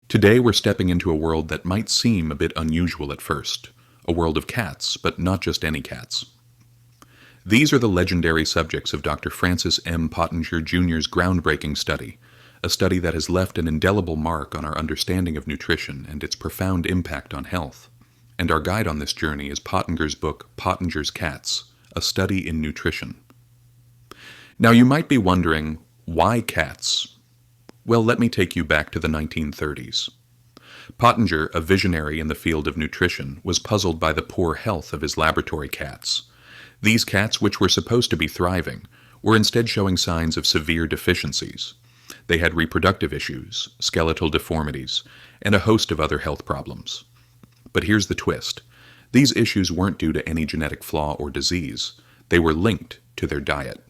Today we're stepping into a world that might seem a bit unusual at first, a world of cats, but not just any cats. These are the legendary subjects of Dr. Francis M. Pottenger Jr.'s groundbreaking study, a study that has left an indelible mark on our understanding of nutrition and its profound impact on health. And our guide on this journey is Pottenger's book, Pottenger's Cats, A Study in Nutrition. Now you might be wondering, why cats? Well, let me take you back to the 1930s. Pottenger, a visionary in the field of nutrition, was puzzled by the poor health of his laboratory cats. These cats, which were supposed to be thriving, were instead showing signs of severe deficiencies. They had reproductive issues, skeletal deformities, and a host of other health problems. But here's the twist. These issues weren't due to any genetic flaw or disease. They were linked to their diet.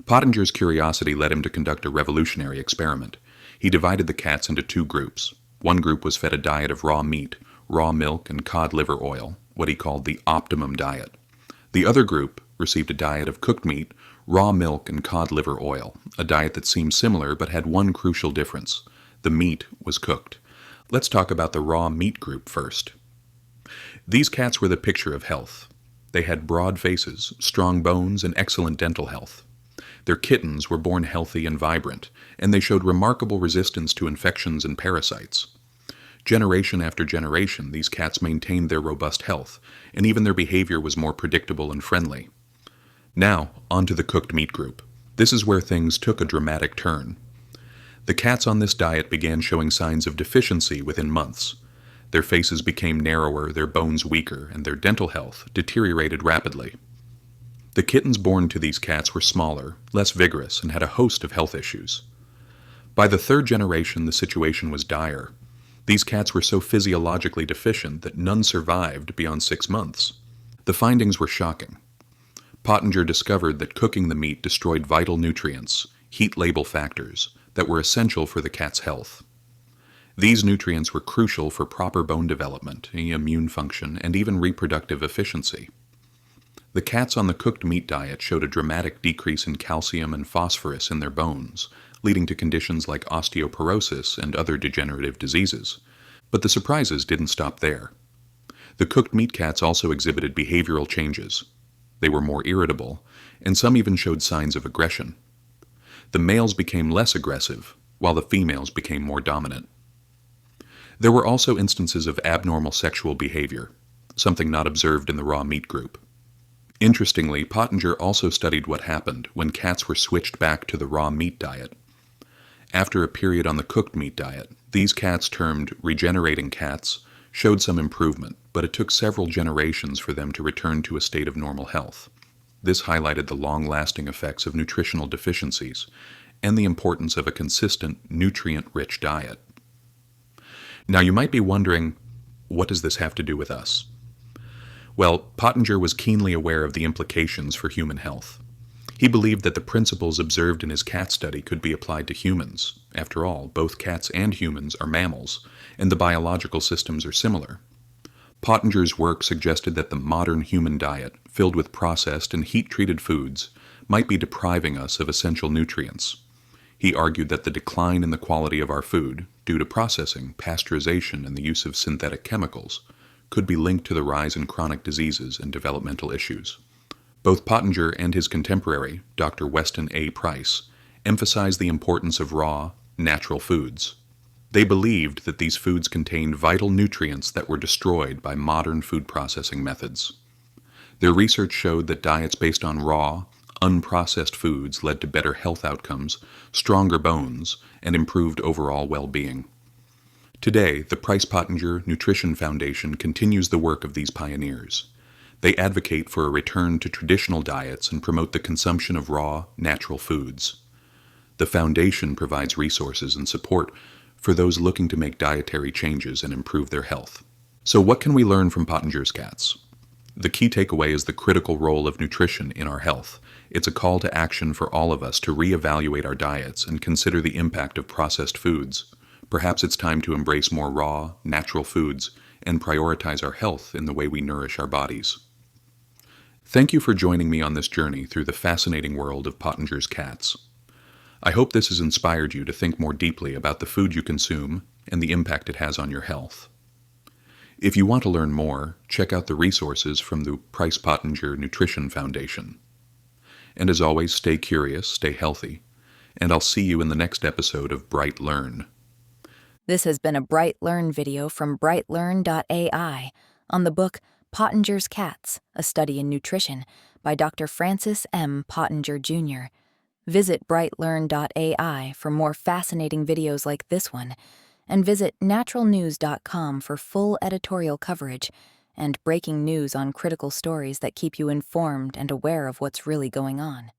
Pottenger's curiosity led him to conduct a revolutionary experiment. He divided the cats into two groups. One group was fed a diet of raw meat, raw milk, and cod liver oil, what he called the optimum diet. The other group received a diet of cooked meat, raw milk, and cod liver oil, a diet that seemed similar but had one crucial difference. The meat was cooked. Let's talk about the raw meat group first. These cats were the picture of health. They had broad faces, strong bones, and excellent dental health. Their kittens were born healthy and vibrant, and they showed remarkable resistance to infections and parasites. Generation after generation, these cats maintained their robust health, and even their behavior was more predictable and friendly. Now, on to the cooked meat group. This is where things took a dramatic turn. The cats on this diet began showing signs of deficiency within months. Their faces became narrower, their bones weaker, and their dental health deteriorated rapidly. The kittens born to these cats were smaller, less vigorous, and had a host of health issues. By the third generation, the situation was dire. These cats were so physiologically deficient that none survived beyond 6 months. The findings were shocking. Pottenger discovered that cooking the meat destroyed vital nutrients, heat label factors, that were essential for the cat's health. These nutrients were crucial for proper bone development, immune function, and even reproductive efficiency. The cats on the cooked meat diet showed a dramatic decrease in calcium and phosphorus in their bones, leading to conditions like osteoporosis and other degenerative diseases. But the surprises didn't stop there. The cooked meat cats also exhibited behavioral changes. They were more irritable, and some even showed signs of aggression. The males became less aggressive, while the females became more dominant. There were also instances of abnormal sexual behavior, something not observed in the raw meat group. Interestingly, Pottenger also studied what happened when cats were switched back to the raw meat diet. After a period on the cooked meat diet, these cats, termed regenerating cats, showed some improvement, but it took several generations for them to return to a state of normal health. This highlighted the long-lasting effects of nutritional deficiencies and the importance of a consistent, nutrient-rich diet. Now you might be wondering, what does this have to do with us? Well, Pottenger was keenly aware of the implications for human health. He believed that the principles observed in his cat study could be applied to humans. After all, both cats and humans are mammals, and the biological systems are similar. Pottenger's work suggested that the modern human diet, filled with processed and heat-treated foods, might be depriving us of essential nutrients. He argued that the decline in the quality of our food, due to processing, pasteurization, and the use of synthetic chemicals, could be linked to the rise in chronic diseases and developmental issues. Both Pottenger and his contemporary, Dr. Weston A. Price, emphasized the importance of raw, natural foods. They believed that these foods contained vital nutrients that were destroyed by modern food processing methods. Their research showed that diets based on raw, unprocessed foods led to better health outcomes, stronger bones, and improved overall well-being. Today, the Price-Pottenger Nutrition Foundation continues the work of these pioneers. They advocate for a return to traditional diets and promote the consumption of raw, natural foods. The foundation provides resources and support for those looking to make dietary changes and improve their health. So what can we learn from Pottenger's cats? The key takeaway is the critical role of nutrition in our health. It's a call to action for all of us to reevaluate our diets and consider the impact of processed foods. Perhaps it's time to embrace more raw, natural foods and prioritize our health in the way we nourish our bodies. Thank you for joining me on this journey through the fascinating world of Pottenger's cats. I hope this has inspired you to think more deeply about the food you consume and the impact it has on your health. If you want to learn more, check out the resources from the Price Pottenger Nutrition Foundation. And as always, stay curious, stay healthy, and I'll see you in the next episode of BrightLearn. This has been a BrightLearn video from BrightLearn.ai on the book Pottenger's Cats, A Study in Nutrition by Dr. Francis M. Pottenger, Jr. Visit BrightLearn.ai for more fascinating videos like this one, and visit naturalnews.com for full editorial coverage and breaking news on critical stories that keep you informed and aware of what's really going on.